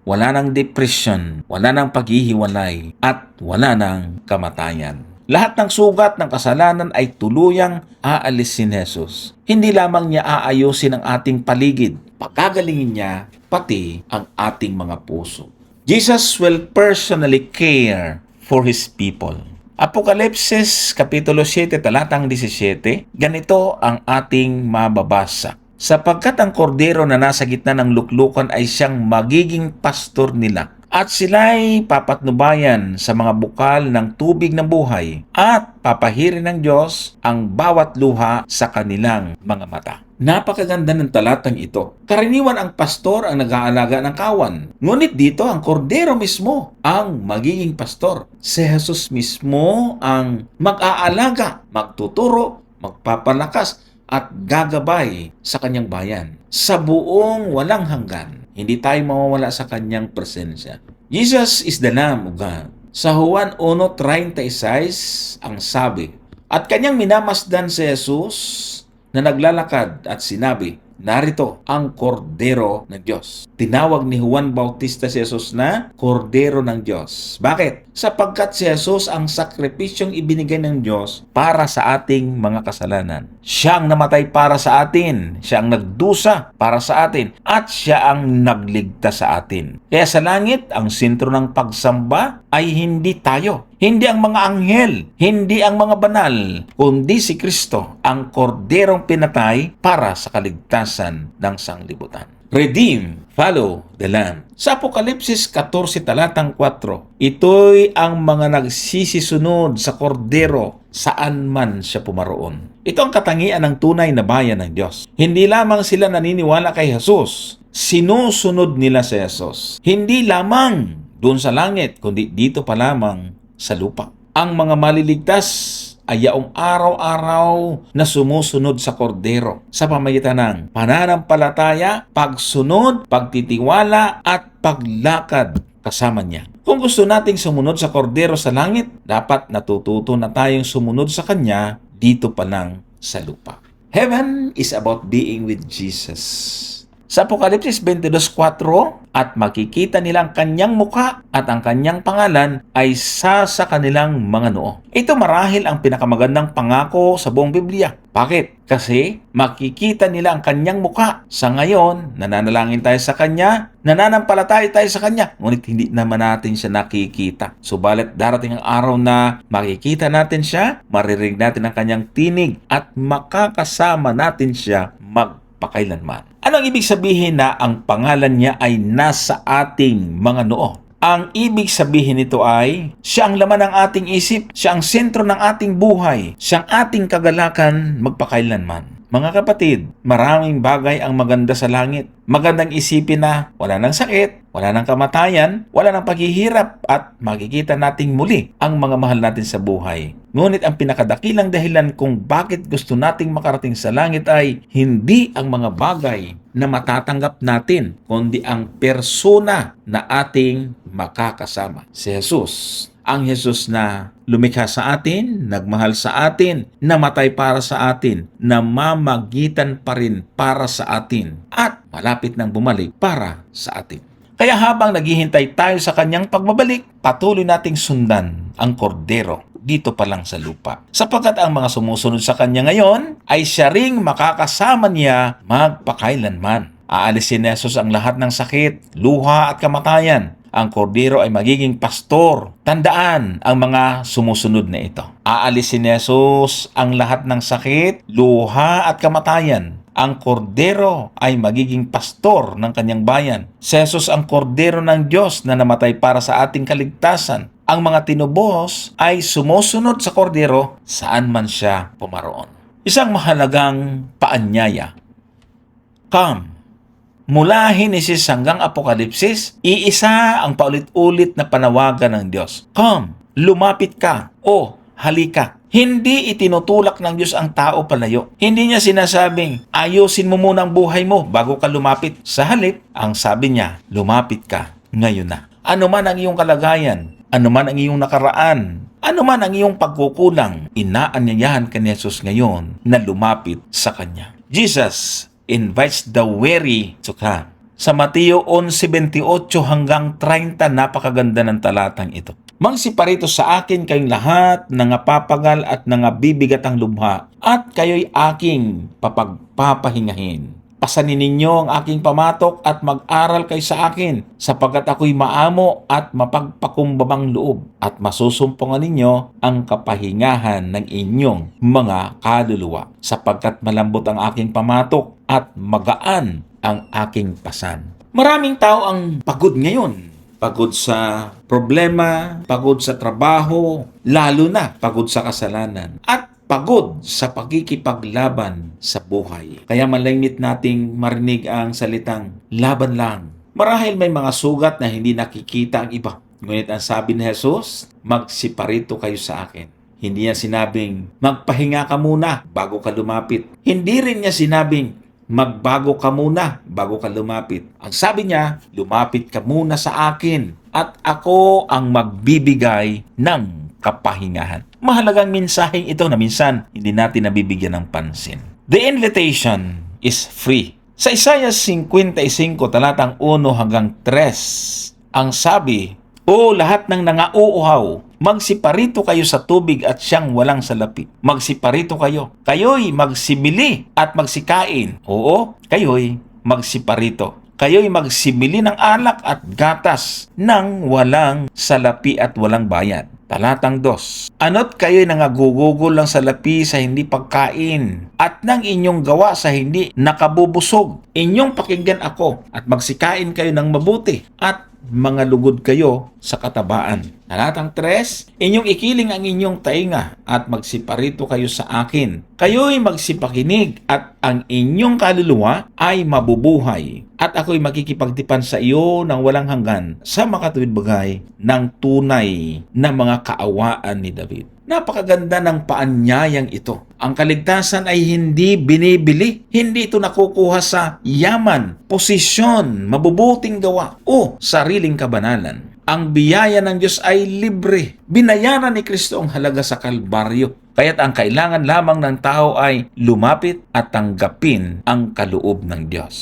wala nang depression, wala nang paghihiwalay, at wala nang kamatayan. Lahat ng sugat ng kasalanan ay tuluyang aalisin ni Jesus. Hindi lamang niya aayusin ang ating paligid, pagagalingin niya pati ang ating mga puso. Jesus will personally care for His people. Apokalipsis Kapitulo 7 talatang 17, ganito ang ating mababasa. Sapagkat ang kordero na nasa gitna ng luklukan ay siyang magiging pastor nila, at sila'y papatnubayan sa mga bukal ng tubig ng buhay, at papahirin ng Diyos ang bawat luha sa kanilang mga mata. Napakaganda ng talatang ito. Karaniwan ang pastor ang nag-aalaga ng kawan. Ngunit dito ang kordero mismo ang magiging pastor. Si Jesus mismo ang mag-aalaga, magtuturo, magpapalakas at gagabay sa kanyang bayan. Sa buong walang hanggan, hindi tayo mawawala sa kanyang presensya. Jesus is the Lamb of God. Sa Juan 1:36 ang sabi, at kanyang minamasdan si Jesus na naglalakad at sinabi, narito ang kordero ng Diyos. Tinawag ni Juan Bautista si Jesus na kordero ng Diyos. Bakit? Sapagkat si Jesus ang sakripisyong ibinigay ng Diyos para sa ating mga kasalanan. Siya ang namatay para sa atin, siya ang nagdusa para sa atin, at siya ang nagligtas sa atin. Kaya sa langit, ang sentro ng pagsamba ay hindi tayo, hindi ang mga anghel, hindi ang mga banal, kundi si Kristo, ang korderong pinatay para sa kaligtasan ng sanglibutan. Redeem, follow the Lamb. Sa Apokalipsis 14 talatang 4, ito'y ang mga nagsisisunod sa kordero saan man siya pumaroon. Ito ang katangian ng tunay na bayan ng Diyos. Hindi lamang sila naniniwala kay Jesus, sinusunod nila si Jesus. Hindi lamang doon sa langit, kundi dito pa lamang sa lupa. Ang mga maliligtas ay yaong araw-araw na sumusunod sa kordero sa pamagitan ng pananampalataya, pagsunod, pagtitiwala at paglakad kasama niya. Kung gusto nating sumunod sa kordero sa langit, dapat natututo na tayong sumunod sa kanya dito pa lang sa lupa. Heaven is about being with Jesus. Sa Apokalipsis 22:4, at makikita nilang kanyang mukha at ang kanyang pangalan ay sa kanilang mga noo. Ito marahil ang pinakamagandang pangako sa buong Biblia. Bakit? Kasi makikita nila ang kanyang mukha. Sa ngayon, nananalangin tayo sa kanya, nananampalataya tayo sa kanya, ngunit hindi naman natin siya nakikita. Subalit darating ang araw na makikita natin siya, maririnig natin ang kanyang tinig at makakasama natin siya magpakailanman. Anong ibig sabihin na ang pangalan niya ay nasa ating mga noo? Ang ibig sabihin nito ay, siya ang laman ng ating isip, siya ang sentro ng ating buhay, siya ang ating kagalakan magpakailanman. Mga kapatid, maraming bagay ang maganda sa langit. Magandang isipin na wala nang sakit, wala nang kamatayan, wala nang paghihirap at makikita nating muli ang mga mahal natin sa buhay. Ngunit ang pinakadakilang dahilan kung bakit gusto nating makarating sa langit ay hindi ang mga bagay na matatanggap natin, kundi ang persona na ating makakasama. Si Jesus. Ang Jesus na lumikha sa atin, nagmahal sa atin, namatay para sa atin, namamagitan pa rin para sa atin, at malapit nang bumalik para sa atin. Kaya habang naghihintay tayo sa kanyang pagbabalik, patuloy nating sundan ang kordero dito pa lang sa lupa. Sapagkat ang mga sumusunod sa kanya ngayon ay siya ring makakasama niya magpakailanman. Aalisin ni Jesus ang lahat ng sakit, luha at kamatayan. Ang kordero ay magiging pastor. Tandaan ang mga sumusunod na ito. Aalisin ni Jesus ang lahat ng sakit, luha at kamatayan. Ang kordero ay magiging pastor ng kanyang bayan. Si Jesus ang kordero ng Diyos na namatay para sa ating kaligtasan. Ang mga tinubos ay sumusunod sa kordero saan man siya pumaroon. Isang mahalagang paanyaya. Come. Mula Henesis hanggang Apokalipsis, iisa ang paulit-ulit na panawagan ng Diyos. Come, lumapit ka, o halika. Hindi itinutulak ng Diyos ang tao palayo. Hindi niya sinasabing, ayusin mo muna ang buhay mo bago ka lumapit. Sa halip, ang sabi niya, lumapit ka ngayon na. Ano man ang iyong kalagayan, ano man ang iyong nakaraan, ano man ang iyong pagkukulang, inaanyayahan ka ni Jesus ngayon na lumapit sa Kanya. Jesus invites the weary to come. Sa Mateo 11:28 hanggang 30, napakaganda ng talatang ito. Mangsiparito sa akin kayong lahat na napapagal at nangabibigat ang lubha, at kayo'y aking papagpapahingahin. Pasanin ninyo ang aking pamatok at mag-aral kayo sa akin, sapagkat ako'y maamo at mapagpakumbabang loob, at masusumpungan ninyo ang kapahingahan ng inyong mga kaluluwa, sapagkat malambot ang aking pamatok at magaan ang aking pasan. Maraming tao ang pagod ngayon. Pagod sa problema, pagod sa trabaho, lalo na pagod sa kasalanan, at pagod sa pagkikipaglaban sa buhay. Kaya malingit nating marinig ang salitang laban lang. Marahil may mga sugat na hindi nakikita ang iba. Ngunit ang sabi ni Jesus, magsiparito kayo sa akin. Hindi niya sinabing, magpahinga ka muna bago ka lumapit. Hindi rin niya sinabing, magbago ka muna bago ka lumapit. Ang sabi niya, lumapit ka muna sa akin at ako ang magbibigay ng kapahingahan. Mahalagang mensaheng ito na minsan hindi natin nabibigyan ng pansin. The invitation is free. Sa Isaiah 55 talatang 1 hanggang 3, ang sabi, o lahat ng nangauuhaw, magsiparito kayo sa tubig at siyang walang salapi. Magsiparito kayo. Kayo'y magsibili at magsikain. Oo, kayo'y magsiparito. Kayo'y magsibili ng alak at gatas ng walang salapi at walang bayad. Talatang 2. Ano't kayo'y nangagugugol lang sa lapi sa hindi pagkain at ng inyong gawa sa hindi nakabubusog. Inyong pakinggan ako at magsikain kayo ng mabuti at mga lugod kayo sa katabaan. Talatang 3, inyong ikiling ang inyong tainga at magsiparito kayo sa akin. Kayo'y magsipakinig at ang inyong kaluluwa ay mabubuhay. At ako'y makikipagtipan sa iyo ng walang hanggan sa makatuwid bagay ng tunay na mga kaawaan ni David. Napakaganda ng paanyayang ito. Ang kaligtasan ay hindi binibili. Hindi ito nakukuha sa yaman, posisyon, mabubuting gawa o sariling kabanalan. Ang biyaya ng Diyos ay libre. Binayaran ni Kristo ang halaga sa Kalbaryo. Kaya't ang kailangan lamang ng tao ay lumapit at tanggapin ang kaloob ng Diyos.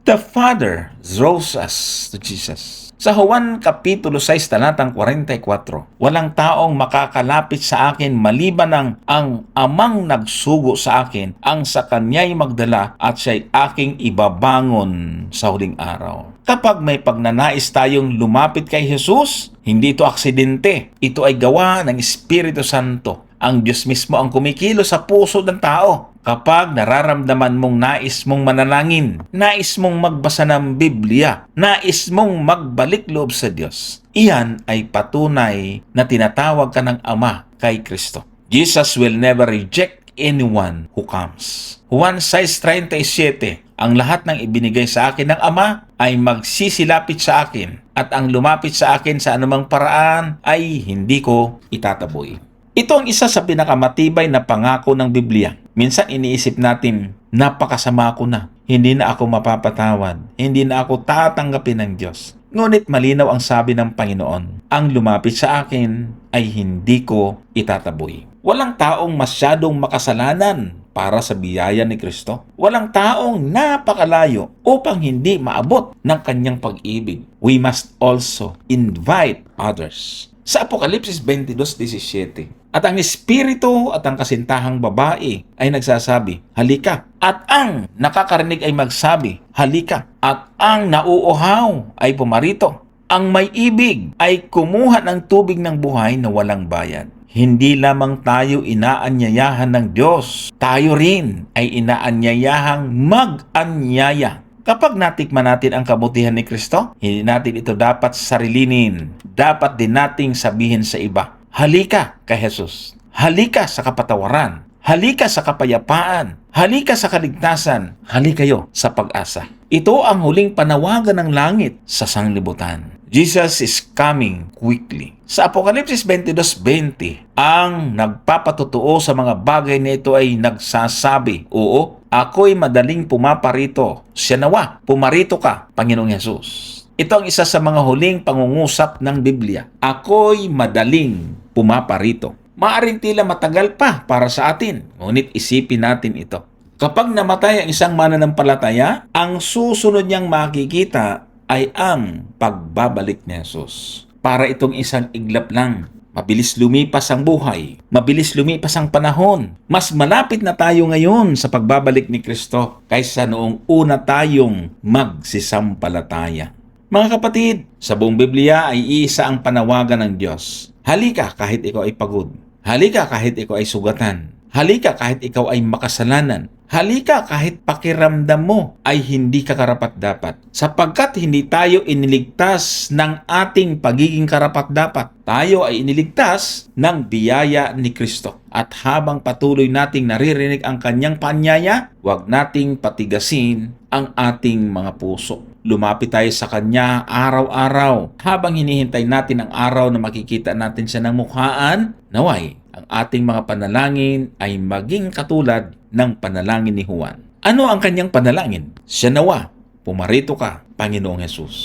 The Father draws us to Jesus. Sa Juan Kapitulo 6, talatang 44, walang taong makakalapit sa akin maliban ng ang amang nagsugo sa akin, ang sa kanya'y magdala at siya'y aking ibabangon sa huling araw. Kapag may pagnanais tayong lumapit kay Jesus, hindi ito aksidente. Ito ay gawa ng Espiritu Santo. Ang Diyos mismo ang kumikilo sa puso ng tao. Kapag nararamdaman mong nais mong manalangin, nais mong magbasa ng Biblia, nais mong magbalik loob sa Diyos, iyan ay patunay na tinatawag ka ng Ama kay Kristo. Jesus will never reject anyone who comes. Juan 6:37, ang lahat ng ibinigay sa akin ng Ama ay magsisilapit sa akin, at ang lumapit sa akin sa anumang paraan ay hindi ko itataboy. Ito ang isa sa pinakamatibay na pangako ng Biblia. Minsan iniisip natin, napakasama ko na, hindi na ako mapapatawad, hindi na ako tatanggapin ng Diyos. Ngunit malinaw ang sabi ng Panginoon, ang lumapit sa akin ay hindi ko itataboy. Walang taong masyadong makasalanan para sa biyaya ni Kristo. Walang taong napakalayo upang hindi maabot ng kanyang pag-ibig. We must also invite others. Sa Apokalipsis 22:17, at ang espiritu at ang kasintahang babae ay nagsasabi, halika. At ang nakakarinig ay magsabi, halika. At ang nauuhaw ay pumarito. Ang may ibig ay kumuha ng tubig ng buhay na walang bayad. Hindi lamang tayo inaanyayahan ng Diyos, tayo rin ay inaanyayahang mag-anyaya. Kapag natikman natin ang kabutihan ni Kristo, hindi natin ito dapat sarilinin. Dapat din nating sabihin sa iba, halika kay Jesus. Halika sa kapatawaran. Halika sa kapayapaan. Halika sa kaligtasan. Halikayo sa pag-asa. Ito ang huling panawagan ng langit sa sanglibutan. Jesus is coming quickly. Sa Apokalipsis 22:20, ang nagpapatotoo sa mga bagay na ito ay nagsasabi, oo, ako'y madaling pumaparito. Siya nawa, pumarito ka, Panginoong Hesus. Ito ang isa sa mga huling pangungusap ng Biblia. Ako'y madaling pumaparito. Maaring tila matagal pa para sa atin, ngunit isipin natin ito. Kapag namatay ang isang mananampalataya, ang susunod niyang makikita ay ang pagbabalik ni Jesus. Para itong isang iglap lang. Mabilis lumipas ang buhay. Mabilis lumipas ang panahon. Mas malapit na tayo ngayon sa pagbabalik ni Kristo kaysa noong una tayong magsisampalataya. Mga kapatid, sa buong Biblia ay iisa ang panawagan ng Diyos. Halika kahit ikaw ay pagod. Halika kahit ikaw ay sugatan. Halika kahit ikaw ay makasalanan. Halika kahit pakiramdam mo ay hindi ka karapat-dapat. Sapagkat hindi tayo iniligtas ng ating pagiging karapat-dapat. Tayo ay iniligtas ng biyaya ni Kristo. At habang patuloy nating naririnig ang kanyang paanyaya, huwag nating patigasin ang ating mga puso. Lumapit tayo sa Kanya araw-araw. Habang hinihintay natin ang araw na makikita natin siya ng mukhaan, naway, ang ating mga panalangin ay maging katulad ng panalangin ni Juan. Ano ang kanyang panalangin? Siya nawa, pumarito ka, Panginoong Hesus.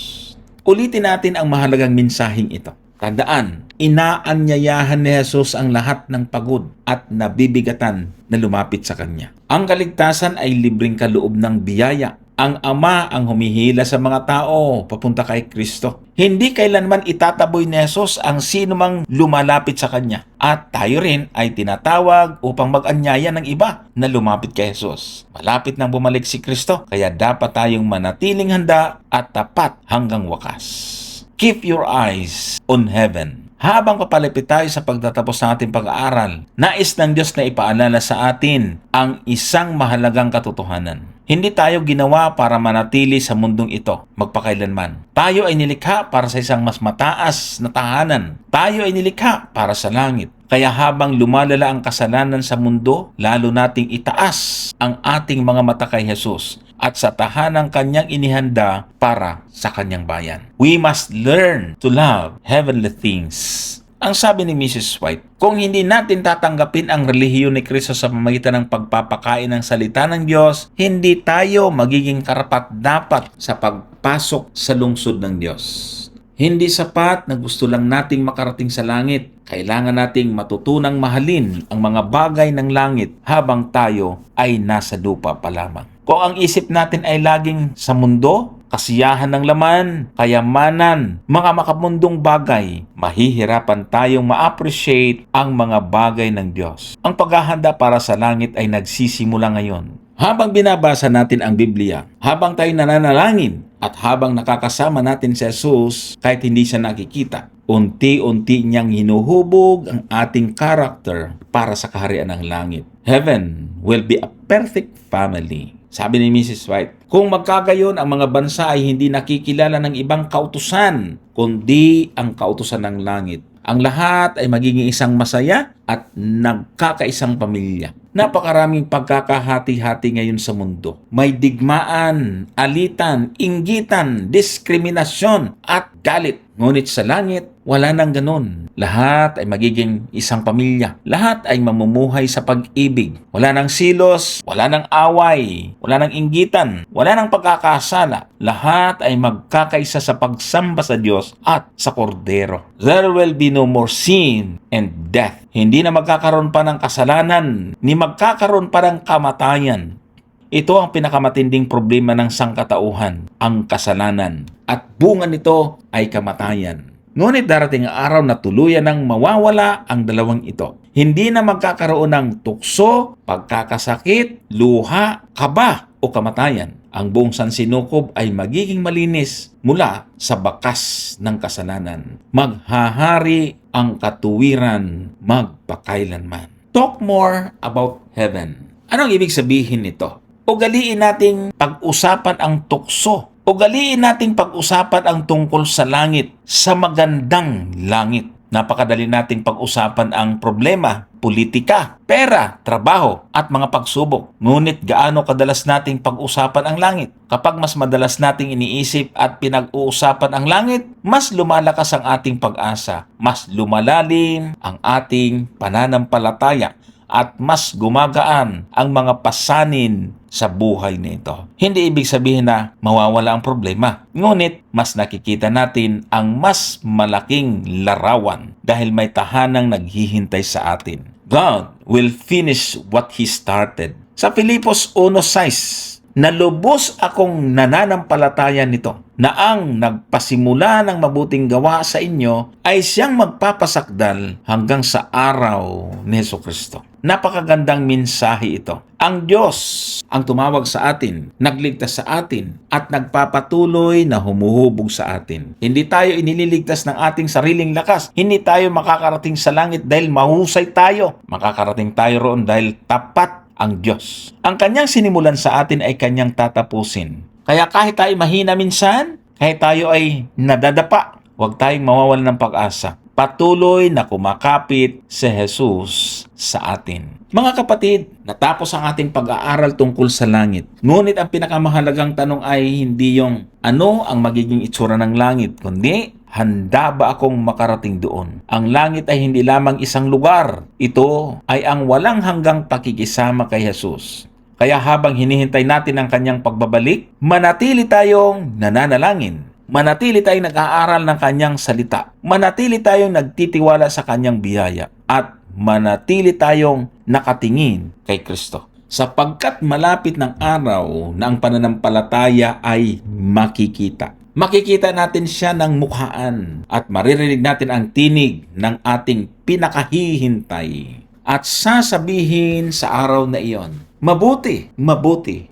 Ulitin natin ang mahalagang mensaheng ito. Tandaan, inaanyayahan ni Jesus ang lahat ng pagod at nabibigatan na lumapit sa Kanya. Ang kaligtasan ay libreng kaloob ng biyaya. Ang Ama ang humihila sa mga tao papunta kay Kristo. Hindi kailanman itataboy ni Jesus ang sino mang lumalapit sa Kanya. At tayo rin ay tinatawag upang mag-anyaya ng iba na lumapit kay Jesus. Malapit nang bumalik si Kristo, kaya dapat tayong manatiling handa at tapat hanggang wakas. Keep your eyes on heaven. Habang papalapit tayo sa pagtatapos ng ating pag-aaral, nais ng Diyos na ipaalala sa atin ang isang mahalagang katotohanan. Hindi tayo ginawa para manatili sa mundong ito magpakailanman. Tayo ay nilikha para sa isang mas mataas na tahanan. Tayo ay nilikha para sa langit. Kaya habang lumalala ang kasalanan sa mundo, lalo nating itaas ang ating mga mata kay Jesus at sa tahanang kanyang inihanda para sa kanyang bayan. We must learn to love heavenly things. Ang sabi ni Mrs. White, kung hindi natin tatanggapin ang relihiyon ni Kristo sa pamamagitan ng pagpapakain ng salita ng Diyos, hindi tayo magiging karapat-dapat sa pagpasok sa lungsod ng Diyos. Hindi sapat na gusto lang nating makarating sa langit. Kailangan nating matutunang mahalin ang mga bagay ng langit habang tayo ay nasa lupa pa lamang. Kung ang isip natin ay laging sa mundo, kasiyahan ng laman, kayamanan, mga makamundong bagay, mahihirapan tayong ma-appreciate ang mga bagay ng Diyos. Ang paghahanda para sa langit ay nagsisimula ngayon. Habang binabasa natin ang Biblia, habang tayo nananalangin, at habang nakakasama natin si Jesus kahit hindi siya nakikita, unti-unti niyang hinuhubog ang ating character para sa kaharian ng langit. Heaven will be a perfect family. Sabi ni Mrs. White, kung magkagayon ang mga bansa ay hindi nakikilala ng ibang kautusan, kundi ang kautusan ng langit. Ang lahat ay magiging isang masaya at nagkakaisang pamilya. Napakaraming pagkakahati-hati ngayon sa mundo. May digmaan, alitan, inggitan, diskriminasyon at galit. Ngunit sa langit, wala nang ganun. Lahat ay magiging isang pamilya. Lahat ay mamumuhay sa pag-ibig. Wala nang silos, wala nang away, wala nang inggitan, wala nang pagkakasala. Lahat ay magkakaisa sa pagsamba sa Diyos at sa Kordero. There will be no more sin and death. Hindi na magkakaroon pa ng kasalanan, ni magkakaroon pa ng kamatayan. Ito ang pinakamatinding problema ng sangkatauhan, ang kasalanan. At bunga nito ay kamatayan. Ngunit darating ang araw na tuluyan nang mawawala ang dalawang ito. Hindi na magkakaroon ng tukso, pagkakasakit, luha, kaba o kamatayan. Ang buong sansinukob ay magiging malinis mula sa bakas ng kasalanan. Maghahari ang katuwiran magpakailanman. Talk more about heaven. Anong ibig sabihin nito? Ugaliin nating pag-usapan ang tukso. Ugaliin nating pag-usapan ang tungkol sa langit, sa magandang langit. Napakadali nating pag-usapan ang problema, politika, pera, trabaho, at mga pagsubok. Ngunit gaano kadalas nating pag-usapan ang langit? Kapag mas madalas nating iniisip at pinag-uusapan ang langit, mas lumalakas ang ating pag-asa, mas lumalalim ang ating pananampalataya, at mas gumagaan ang mga pasanin sa buhay nito. Hindi ibig sabihin na mawawala ang problema. Ngunit mas nakikita natin ang mas malaking larawan dahil may tahanang naghihintay sa atin. God will finish what He started. Sa Filipos 1:6, nalubos akong nananampalataya nito na ang nagpasimula ng mabuting gawa sa inyo ay siyang magpapasakdal hanggang sa araw ni Jesucristo. Napakagandang mensahe ito. Ang Diyos ang tumawag sa atin, nagligtas sa atin, at nagpapatuloy na humuhubog sa atin. Hindi tayo inililigtas ng ating sariling lakas. Hindi tayo makakarating sa langit dahil mahusay tayo. Makakarating tayo roon dahil tapat ang Diyos. Ang kanyang sinimulan sa atin ay kanyang tatapusin. Kaya kahit tayo mahina minsan, kahit tayo ay nadadapa, huwag tayong mawawalan ng pag-asa. Patuloy na kumakapit si Jesus sa atin. Mga kapatid, natapos ang ating pag-aaral tungkol sa langit. Ngunit ang pinakamahalagang tanong ay hindi yung ano ang magiging itsura ng langit, kundi handa ba akong makarating doon? Ang langit ay hindi lamang isang lugar. Ito ay ang walang hanggang pakikisama kay Jesus. Kaya habang hinihintay natin ang kanyang pagbabalik, manatili tayong nananalangin. Manatili tayong nag-aaral ng kanyang salita. Manatili tayong nagtitiwala sa kanyang biyaya. At manatili tayong nakatingin kay Kristo. Sapagkat malapit ng araw na ang pananampalataya ay makikita. Makikita natin siya ng mukhaan at maririnig natin ang tinig ng ating pinakahihintay. At sasabihin sa araw na iyon, mabuti,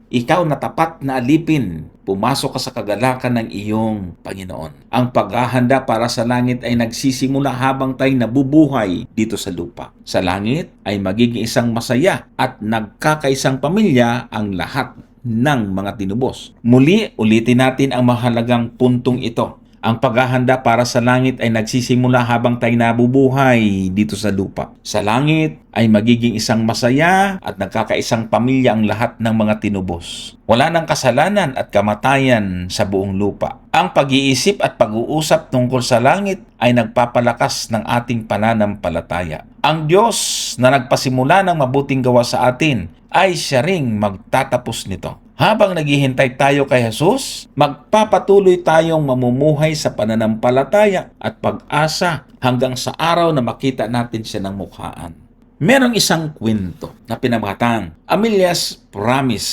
ikaw na tapat na alipin, pumasok ka sa kagalakan ng iyong Panginoon. Ang paghahanda para sa langit ay nagsisimula habang tayo nabubuhay dito sa lupa. Sa langit ay magiging isang masaya at nagkakaisang pamilya ang lahat ng mga tinubos. Muli, ulitin natin ang mahalagang puntong ito. Ang paghahanda para sa langit ay nagsisimula habang tayo nabubuhay dito sa lupa. Sa langit ay magiging isang masaya at nagkakaisang pamilya ang lahat ng mga tinubos. Wala nang kasalanan at kamatayan sa buong lupa. Ang pag-iisip at pag-uusap tungkol sa langit ay nagpapalakas ng ating pananampalataya. Ang Diyos na nagpasimula ng mabuting gawa sa atin ay siya ring magtatapos nito. Habang naghihintay tayo kay Jesus, magpapatuloy tayong mamumuhay sa pananampalataya at pag-asa hanggang sa araw na makita natin siya ng mukhaan. Merong isang kwento na pinamagatang Amelia's Promise.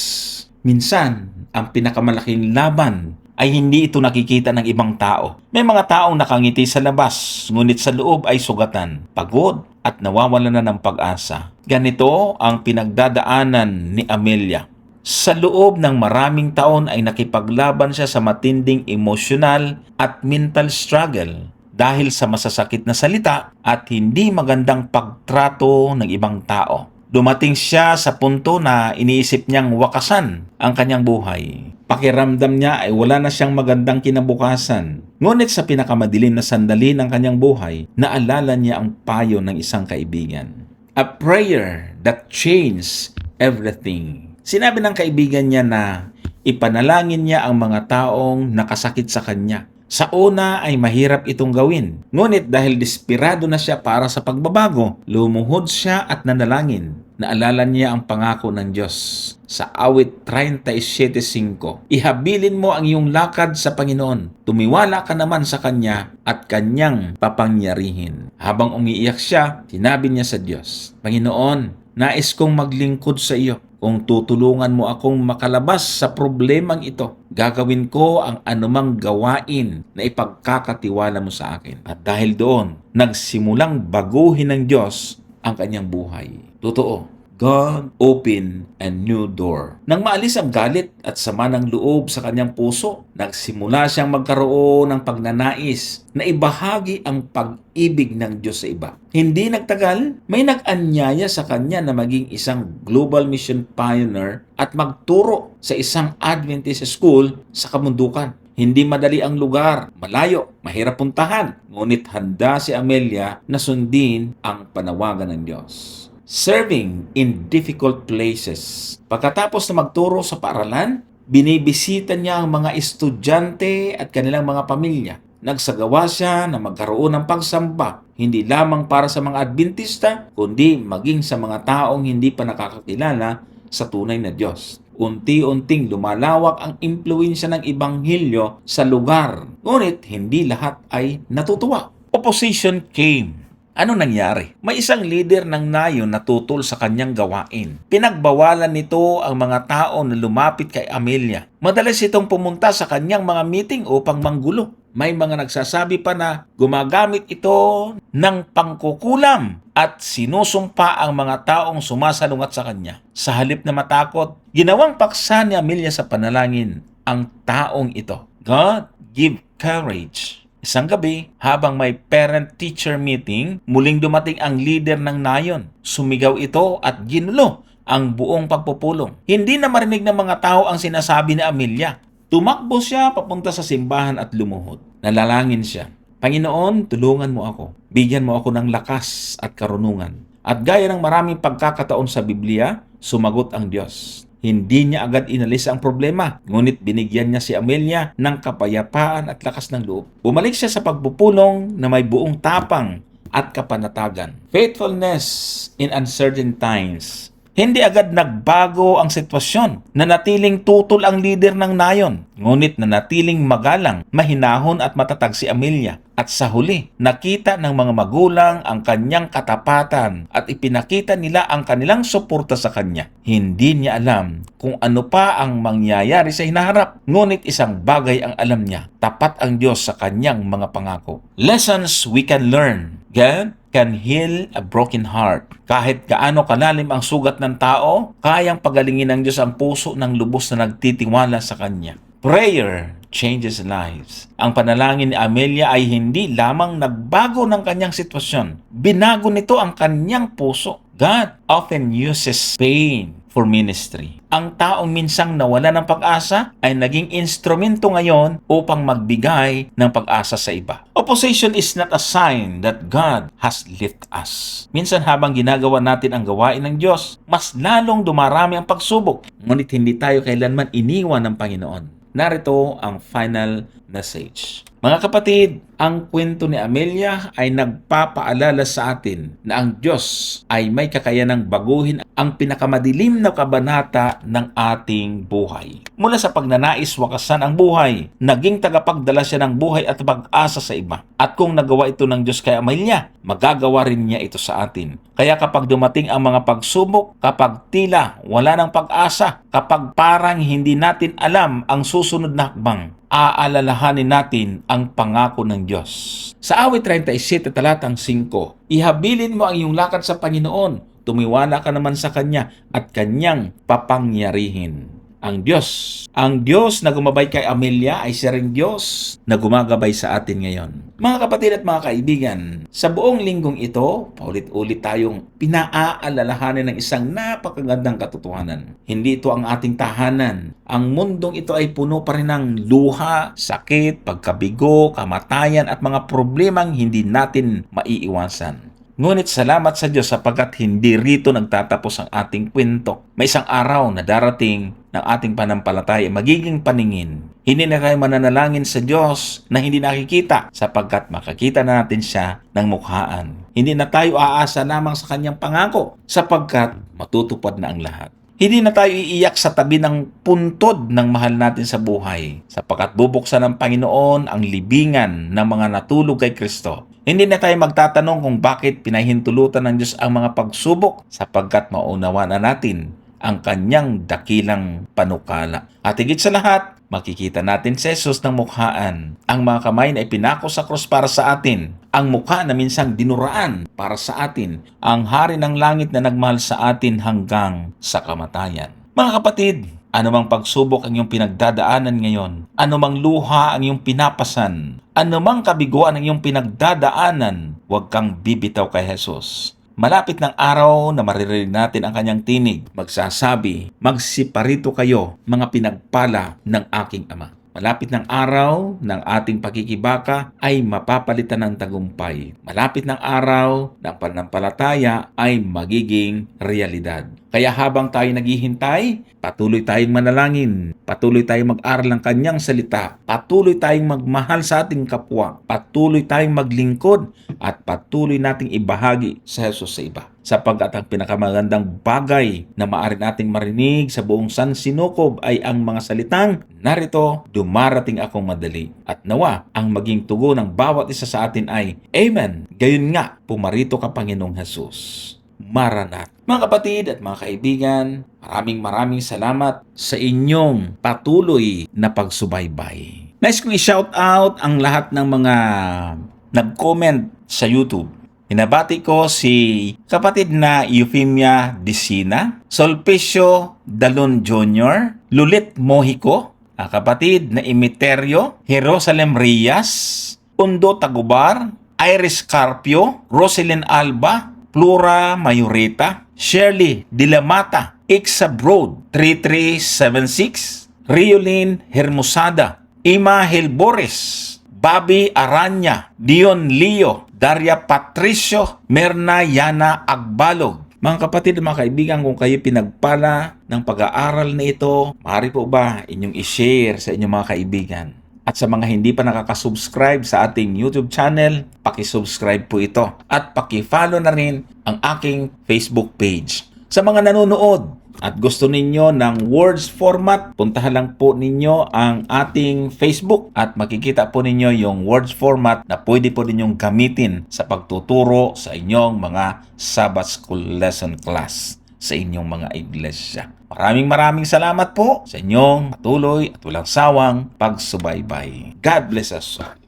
Minsan, ang pinakamalaking laban ay hindi ito nakikita ng ibang tao. May mga taong nakangiti sa labas, ngunit sa loob ay sugatan, pagod at nawawalan na ng pag-asa. Ganito ang pinagdadaanan ni Amelia. Sa loob ng maraming taon ay nakipaglaban siya sa matinding emosyonal at mental struggle dahil sa masasakit na salita at hindi magandang pagtrato ng ibang tao. Dumating siya sa punto na iniisip niyang wakasan ang kanyang buhay. Pakiramdam niya ay wala na siyang magandang kinabukasan. Ngunit sa pinakamadilim na sandali ng kanyang buhay, naalala niya ang payo ng isang kaibigan. A prayer that changed everything. Sinabi ng kaibigan niya na ipanalangin niya ang mga taong nakasakit sa kanya. Sa una ay mahirap itong gawin. Ngunit dahil desperado na siya para sa pagbabago, lumuhod siya at nanalangin. Naalala niya ang pangako ng Diyos sa awit 37:5. Ihabilin mo ang iyong lakad sa Panginoon. Tumiwala ka naman sa Kanya at Kanyang papangyarihin. Habang umiiyak siya, sinabi niya sa Diyos, Panginoon, nais kong maglingkod sa iyo. Kung tutulungan mo akong makalabas sa problemang ito, gagawin ko ang anumang gawain na ipagkakatiwala mo sa akin. At dahil doon, nagsimulang baguhin ng Diyos ang kanyang buhay. Totoo, God opened a new door. Nang maalis ang galit at sama ng loob sa kanyang puso, nagsimula siyang magkaroon ng pagnanais na ibahagi ang pag-ibig ng Diyos sa iba. Hindi nagtagal, may nag-anyaya sa kanya na maging isang global mission pioneer at magturo sa isang Adventist school sa kamundukan. Hindi madali ang lugar, malayo, mahirap puntahan. Ngunit handa si Amelia na sundin ang panawagan ng Diyos. Serving in difficult places. Pagkatapos na magturo sa paaralan, binibisita niya ang mga estudyante at kanilang mga pamilya. Nagsagawa siya na magkaroon ng pagsamba, hindi lamang para sa mga Adventista, kundi maging sa mga taong hindi pa nakakakilala sa tunay na Diyos. Unti-unting lumalawak ang impluwensya ng Ibanghilyo sa lugar. Ngunit hindi lahat ay natutuwa. Opposition came. Ano nangyari? May isang leader ng nayon na tutol sa kanyang gawain. Pinagbawalan nito ang mga tao na lumapit kay Amelia. Madalas itong pumunta sa kanyang mga meeting upang manggulo. May mga nagsasabi pa na gumagamit ito ng pangkukulam at sinusumpa ang mga taong sumasalungat sa kanya. Sa halip na matakot, ginawang paksa ni Amelia sa panalangin ang taong ito. God, give courage. Isang gabi, habang may parent-teacher meeting, muling dumating ang leader ng nayon. Sumigaw ito at ginulo ang buong pagpupulong. Hindi na marinig ng mga tao ang sinasabi ni Amelia. Tumakbo siya papunta sa simbahan at lumuhod. Nalalangin siya. Panginoon, tulungan mo ako. Bigyan mo ako ng lakas at karunungan. At gaya ng maraming pagkakataon sa Biblia, sumagot ang Diyos. Hindi niya agad inalis ang problema, ngunit binigyan niya si Amelia ng kapayapaan at lakas ng loob. Bumalik siya sa pagpupulong na may buong tapang at kapanatagan. Faithfulness in uncertain times. Hindi agad nagbago ang sitwasyon. Nanatiling tutol ang leader ng nayon. Ngunit nanatiling magalang, mahinahon at matatag si Amelia. At sa huli, nakita ng mga magulang ang kanyang katapatan at ipinakita nila ang kanilang suporta sa kanya. Hindi niya alam kung ano pa ang mangyayari sa hinaharap. Ngunit isang bagay ang alam niya. Tapat ang Diyos sa kanyang mga pangako. Lessons we can learn. God can heal a broken heart. Kahit gaano kalalim ang sugat ng tao, kayang pagalingin ng Diyos ang puso ng lubos na nagtitiwala sa Kanya. Prayer changes lives. Ang panalangin ni Amelia ay hindi lamang nagbago ng kanyang sitwasyon. Binago nito ang kanyang puso. God often uses pain for ministry. Ang taong minsang nawala ng pag-asa ay naging instrumento ngayon upang magbigay ng pag-asa sa iba. Opposition is not a sign that God has left us. Minsan habang ginagawa natin ang gawain ng Diyos, mas lalong dumarami ang pagsubok. Ngunit hindi tayo kailanman iniwan ng Panginoon. Narito ang final message. Mga kapatid, ang kwento ni Amelia ay nagpapaalala sa atin na ang Diyos ay may kakayanang baguhin ang pinakamadilim na kabanata ng ating buhay. Mula sa pagnanais wakasan ang buhay, naging tagapagdala siya ng buhay at pag-asa sa iba. At kung nagawa ito ng Diyos kay Amelia, magagawa rin niya ito sa atin. Kaya kapag dumating ang mga pagsubok, kapag tila wala ng pag-asa, kapag parang hindi natin alam ang susunod na hakbang, aalalahanin natin ang pangako ng Diyos. Sa awit 37 talatang 5, ihabilin mo ang iyong lakad sa Panginoon, tumiwala ka naman sa Kanya at Kanyang papangyarihin. Ang Diyos na gumabay kay Amelia ay siya ring Diyos na gumagabay sa atin ngayon. Mga kapatid at mga kaibigan, sa buong linggong ito, paulit-ulit tayong pinaaalalahanin ng isang napakagandang katotohanan. Hindi ito ang ating tahanan. Ang mundong ito ay puno pa rin ng luha, sakit, pagkabigo, kamatayan at mga problemang hindi natin maiiwasan. Ngunit salamat sa Diyos sapagkat hindi rito nagtatapos ang ating kwento. May isang araw na darating ng ating panampalataya magiging paningin. Hindi na tayo mananalangin sa Diyos na hindi nakikita sapagkat makakita na natin siya ng mukhaan. Hindi na tayo aasa lamang sa kanyang pangako sapagkat matutupad na ang lahat. Hindi na tayo iiyak sa tabi ng puntod ng mahal natin sa buhay sapagkat bubuksan ng Panginoon ang libingan ng mga natulog kay Kristo. Hindi na tayo magtatanong kung bakit pinahintulutan ng Diyos ang mga pagsubok sapagkat maunawa na natin ang kanyang dakilang panukala. At higit sa lahat, makikita natin si Jesus ng mukhaan. Ang mga kamay na ipinako sa krus para sa atin. Ang mukha na minsang dinuraan para sa atin. Ang hari ng langit na nagmahal sa atin hanggang sa kamatayan. Mga kapatid, anumang pagsubok ang iyong pinagdadaanan ngayon, anumang luha ang iyong pinapasan, anumang kabiguan ang iyong pinagdadaanan, huwag kang bibitaw kay Jesus. Malapit ng araw na maririnig natin ang kanyang tinig, magsasabi, magsiparito kayo, mga pinagpala ng aking Ama. Malapit ng araw ng ating pakikibaka ay mapapalitan ng tagumpay. Malapit ng araw ng pananampalataya ay magiging realidad. Kaya habang tayo naghihintay, patuloy tayong manalangin, patuloy tayong mag-aral ng kanyang salita, patuloy tayong magmahal sa ating kapwa, patuloy tayong maglingkod, at patuloy nating ibahagi sa Jesus sa iba. Sapagkat ang pinakamagandang bagay na maaari nating marinig sa buong sansinukob ay ang mga salitang, narito, dumarating akong madali. At nawa, ang maging tugon ng bawat isa sa atin ay, Amen! Gayon nga, pumarito ka Panginoong Jesus. Maranat. Mga kapatid at mga kaibigan, maraming salamat sa inyong patuloy na pagsubaybay. Nais kong i-shout out ang lahat ng mga nag-comment sa YouTube. Hinabati ko si kapatid na Eufemia Disina, Solpecio Dalon Jr., Lulit Mojico, kapatid na Imiterio, Jerusalem Rias, Undo Tagubar, Iris Carpio, Roselyn Alba, Flora Mayorita, Shirley Dilamata, Ixa Broad 3376, Riolin Hermosada, Ima Helbores, Bobby Aranya, Dion Leo, Daria Patricio, Merna Yana Agbalog. Mga kapatid at mga kaibigan, kung kayo pinagpala ng pag-aaral na ito, maaari po ba inyong i-share sa inyong mga kaibigan? At sa mga hindi pa nakaka-subscribe sa ating YouTube channel, paki-subscribe po ito. At paki-follow na rin ang aking Facebook page. Sa mga nanonood at gusto ninyo ng words format, puntahan lang po ninyo ang ating Facebook at makikita po ninyo yung words format na pwede po ninyong gamitin sa pagtuturo sa inyong mga Sabbath School lesson class sa inyong mga iglesia. Maraming salamat po sa inyong patuloy at walang sawang pagsubaybay. God bless us all.